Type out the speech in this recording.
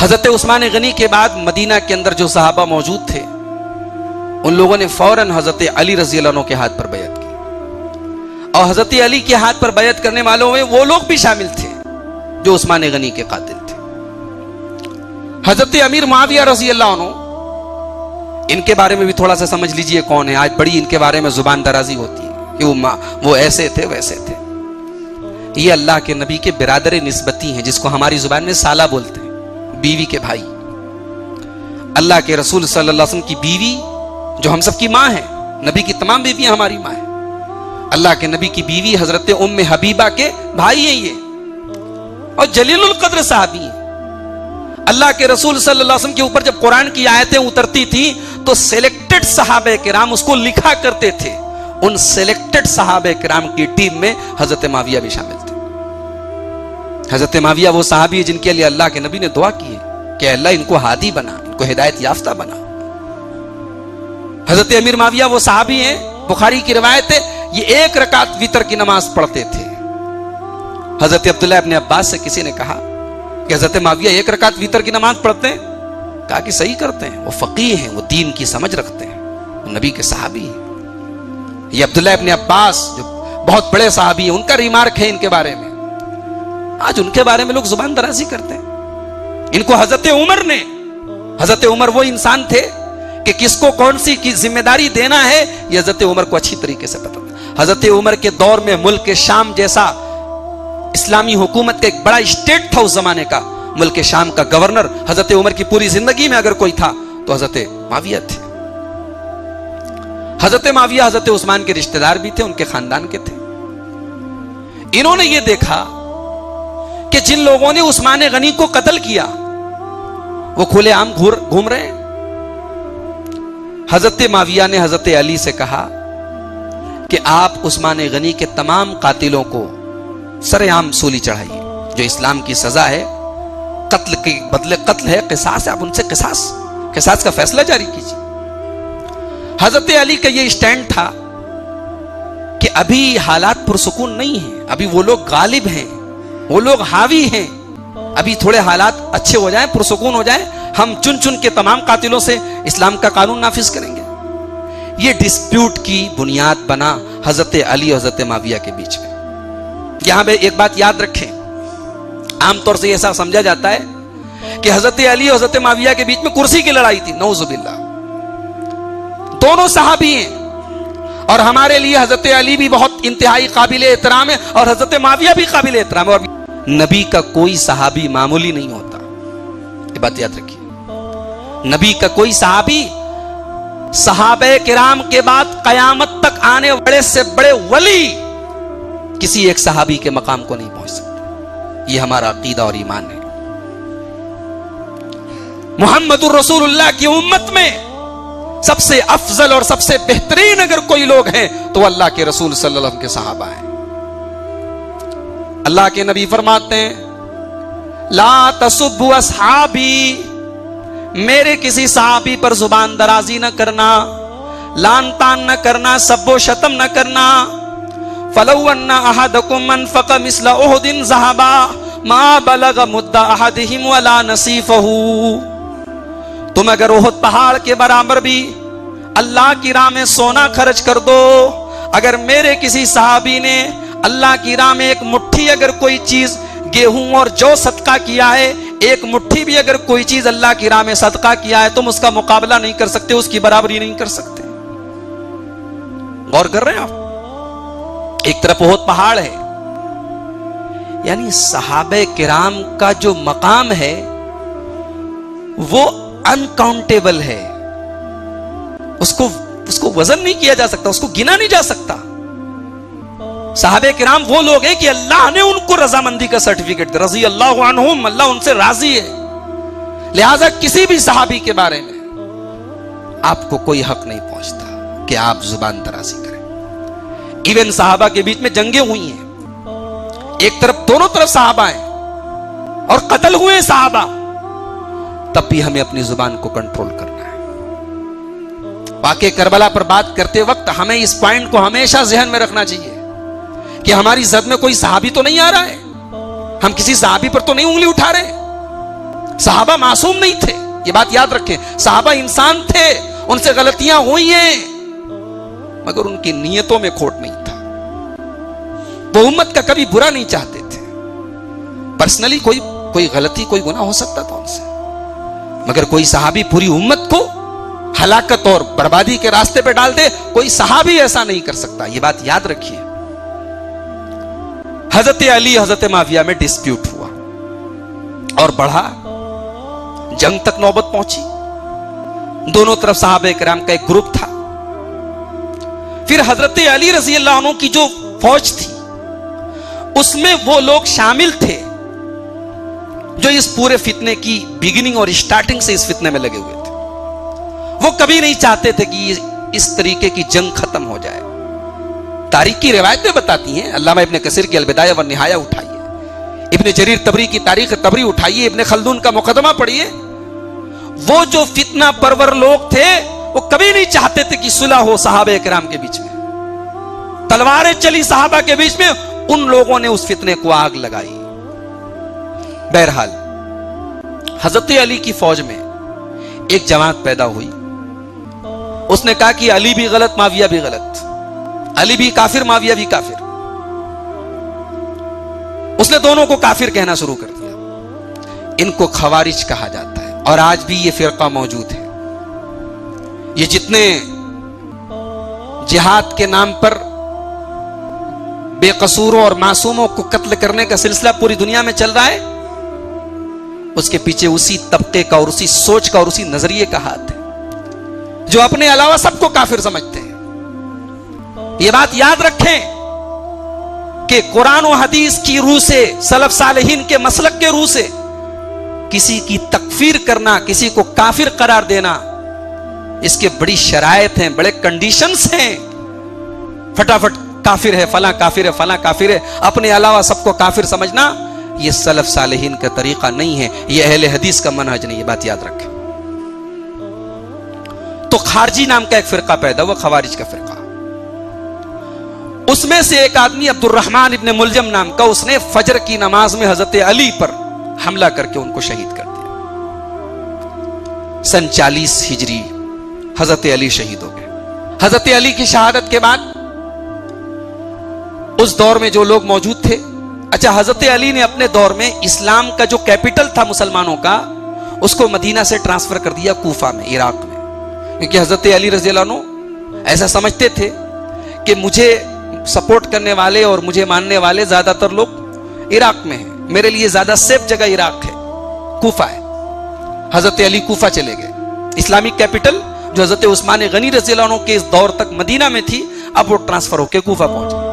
हजरत उस्मान गनी के बाद मदीना के अंदर जो सहाबा मौजूद थे, उन लोगों ने फौरन हजरत अली रजी अल्लाह अन्हु के हाथ पर बैत की, और हजरत अली के हाथ पर बैत करने वालों में वो लोग भी शामिल थे जो उस्मान गनी के कातिल थे। हजरत अमीर मुआविया रजी अल्लाह अन्हु, इनके बारे में भी थोड़ा सा समझ लीजिए कौन है। आज बड़ी इनके बारे में जुबान दराजी होती है कि वो ऐसे थे वैसे थे। ये अल्लाह के नबी के बिरादर निस्बती हैं, जिसको हमारी जुबान में साला बोलते हैं, बीवी के भाई। अल्लाह के रसूल सल्लल्लाहु अलैहि वसल्लम की बीवी जो हम सबकी माँ है, नबी की तमाम बीवियां हमारी माँ है। अल्लाह के नबी की बीवी हजरत उम्मे हबीबा के भाई हैं ये, और जलीलुल कद्र साहबी हैं। अल्लाह के रसूल सल्लल्लाहु अलैहि वसल्लम के ऊपर जब कुरान की आयतें उतरती थी तो सिलेक्टेड सहाबे किराम उसको लिखा करते थे। उन सिलेक्टेड सहाबे किराम की टीम में हजरत माविया भी शामिल थे। हजरत माविया वो सहाबी है जिनके लिए अल्लाह के नबी ने दुआ की है कि अल्लाह इनको हादी बना, इनको हिदायत याफ्ता बना। हजरत अमीर माविया वो सहाबी हैं, बुखारी की रिवायत है, ये 1 रकात वितर की नमाज पढ़ते थे। हजरत अब्दुल्लाह इब्ने अब्बास से किसी ने कहा कि हजरत माविया 1 रकात वितर की नमाज पढ़ते हैं? कहा कि सही करते हैं, वो फकीह हैं, वो दीन की समझ रखते हैं, वो नबी के सहाबी हैं। ये अब्दुल्लाह इब्ने अब्बास जो बहुत बड़े सहाबी हैं, उनका रिमार्क है इनके बारे में। आज उनके बारे में लोग जुबान दराजी करते हैं। इनको हजरत उमर वो इंसान थे कि किसको कौन सी की जिम्मेदारी देना है, ये हजरत उमर को अच्छी तरीके से पता था। हजरत उमर के दौर में मुल्क के शाम जैसा इस्लामी हुकूमत का एक बड़ा स्टेट था उस जमाने का, मुल्क के शाम का गवर्नर हजरत उमर की पूरी जिंदगी में अगर कोई था तो हजरत माविया थे। हजरत माविया हजरत उस्मान के रिश्तेदार भी थे, उनके खानदान के थे। इन्होंने ये देखा कि जिन लोगों ने उस्मान गनी को कत्ल किया वो खुलेआम घूम रहे हैं। हजरत माविया ने हजरत अली से कहा कि आप उस्मान गनी के तमाम कातिलों को सरेआम सूली चढ़ाइए। जो इस्लाम की सजा है, कत्ल के बदले कत्ल है, किसास है, आप उनसे किसास का फैसला जारी कीजिए। हजरत अली का यह स्टैंड था कि अभी हालात पुरसुकून नहीं है, अभी वो लोग गालिब हैं, वो लोग हावी हैं। अभी थोड़े हालात अच्छे हो जाएं, पुरसुकून हो जाएं, हम चुन चुन के तमाम कातिलों से इस्लाम का कानून नाफिज करेंगे। ये डिस्प्यूट की बुनियाद बना हजरत अली और हजरत माविया के बीच में। यहां पे एक बात याद रखें, आमतौर से ऐसा समझा जाता है कि हजरत अली और हजरत माविया के बीच में कुर्सी की लड़ाई थी। नऊजुबिल्लाह, दोनों सहाबी हैं और हमारे लिए हजरत अली भी बहुत इंतहाई काबिल एहतराम है और हजरत माविया भी काबिल एहतराम है। और नबी का कोई सहाबी मामूली नहीं होता, ये बात याद रखिए। नबी का कोई सहाबी सहाबे किराम के बाद कयामत तक आने बड़े से बड़े वली किसी एक सहाबी के मकाम को नहीं पहुंच सकते। ये हमारा अकीदा और ईमान है। मुहम्मदुर रसूलुल्लाह की उम्मत में सबसे अफजल और सबसे बेहतरीन अगर कोई लोग हैं तो अल्लाह के रसूल सल्लल्लाहु अलैहि वसल्लम के सहाबा हैं। अल्लाह के नबी फरमाते हैं, ला तसुब्बु अस्हाबी, मेरे किसी सहाबी पर जुबान दराजी न करना, लान तान न करना, सब्बो शतम न करना। फलौ अन्ना अहदकुम अनफक़ मिस्ला उहुदिन ज़हबा मा बलग मुद्दा अहदिहिम वला नसीफहू। तुम अगर उहुद पहाड़ के बराबर भी अल्लाह की राह में सोना खर्च कर दो, अगर मेरे किसी सहाबी ने अल्लाह की राह में एक मुट्ठी अगर कोई चीज गेहूं और जौ सदका किया है, एक मुट्ठी भी अगर कोई चीज अल्लाह की राह में सदका किया है, तुम उसका मुकाबला नहीं कर सकते, उसकी बराबरी नहीं कर सकते। गौर कर रहे हैं आप? एक तरफ उहुद पहाड़ है, यानी सहाबे किराम का जो मकाम है वो अनकाउंटेबल है, उसको वजन नहीं किया जा सकता, उसको गिना नहीं जा सकता। सहाबे किराम वो लोग हैं कि अल्लाह ने उनको रजामंदी का सर्टिफिकेट दिया, रज़ी अल्लाहु अन्हुम, अल्लाह उनसे राजी है। लिहाजा किसी भी सहाबी के बारे में आपको कोई हक नहीं पहुंचता कि आप जुबान दराजी करें। इवन सहाबा के बीच में जंगें हुई हैं, एक तरफ दोनों तरफ सहाबा हैं और कत्ल हुए सहाबा, तब भी हमें अपनी जुबान को कंट्रोल करना है। वाक़े करबला पर बात करते वक्त हमें इस पॉइंट को हमेशा ज़हन में रखना चाहिए कि हमारी जद में कोई सहाबी तो नहीं आ रहा है, हम किसी सहाबी पर तो नहीं उंगली उठा रहे। सहाबा मासूम नहीं थे, ये बात याद रखें। सहाबा इंसान थे, उनसे गलतियां हुई हैं, मगर उनकी नीयतों में खोट नहीं था। वो उम्मत का कभी बुरा नहीं चाहते थे। पर्सनली कोई गलती, कोई गुनाह हो सकता था उनसे, मगर कोई सहाबी पूरी उम्मत को हलाकत और बर्बादी के रास्ते पे डाल दे, कोई सहाबी ऐसा नहीं कर सकता। ये बात याद रखिए। हजरत अली हजरत माविया में डिस्प्यूट हुआ और बढ़ा, जंग तक नौबत पहुंची। दोनों तरफ सहाबे किराम का एक ग्रुप था। फिर हजरत अली रजी अल्लाह अन्हु की जो फौज थी उसमें वो लोग शामिल थे जो इस पूरे फितने की बिगिनिंग और स्टार्टिंग से इस फितने में लगे हुए थे। वो कभी नहीं चाहते थे कि इस तरीके की जंग खत्म हो जाए। तारीख की रिवायतें बताती हैं, अल्लामा इब्ने कसीर की अलबिदाया व निहाया उठाइए, इब्ने जरीर तबरी की तारीख तबरी उठाइए, इब्ने खल्दून का मुकदमा पढ़िए। वो जो फितना परवर लोग थे वो कभी नहीं चाहते थे कि सुलह हो सहाबे किराम के बीच में। तलवारें चली सहाबा के बीच में, उन लोगों ने उस फितने को आग लगाई। बहरहाल हजरत अली की फौज में एक जमात पैदा हुई। उसने कहा कि अली भी गलत, माविया भी गलत, अली भी काफिर, माविया भी काफिर। उसने दोनों को काफिर कहना शुरू कर दिया। इनको खवारिज कहा जाता है और आज भी ये फिरका मौजूद है। ये जितने जिहाद के नाम पर बेकसूरों और मासूमों को कत्ल करने का सिलसिला पूरी दुनिया में चल रहा है, उसके पीछे उसी तबके का और उसी सोच का और उसी नजरिए का हाथ है जो अपने अलावा सबको काफिर समझते हैं। यह बात याद रखें कि कुरान और हदीस की रूह से, सलफ सालेहीन के मसलक के रूह से किसी की तकफीर करना, किसी को काफिर करार देना, इसके बड़ी शरायत हैं, बड़े कंडीशंस हैं। फटाफट काफिर है, फला काफिर है, फला काफिर है, अपने अलावा सबको काफिर समझना, यह सलफ सालेहीन का तरीका नहीं है, यह अहले हदीस का मनहज नहीं। यह बात याद रखें। तो खारजी नाम का एक फिरका पैदा हुआ, खवारिज का फिरका। उसमें से एक आदमी अब्दुर्रहमान इब्ने मुलजम नाम का, उसने फजर की नमाज में हजरत अली पर हमला करके उनको शहीद कर दिया। सन 40 हिजरी हजरत अली शहीद हो गए। हजरत अली की शहादत के बाद उस दौर में जो लोग मौजूद थे, अच्छा, हजरत अली ने अपने दौर में इस्लाम का जो कैपिटल था मुसलमानों का, उसको मदीना से ट्रांसफर कर दिया कूफा में, इराक में। क्योंकि हजरत अली रज़ी अल्लाह अन्हु ऐसा समझते थे कि मुझे सपोर्ट करने वाले और मुझे मानने वाले ज्यादातर लोग इराक में हैं, मेरे लिए ज्यादा सेफ जगह इराक है, कूफा है। हजरत अली कूफा चले गए। इस्लामिक कैपिटल जो हजरत उस्मान गनी रज़ी अल्लाह अन्हु के इस दौर तक मदीना में थी, अब वो ट्रांसफर होकर कूफा पहुंचे।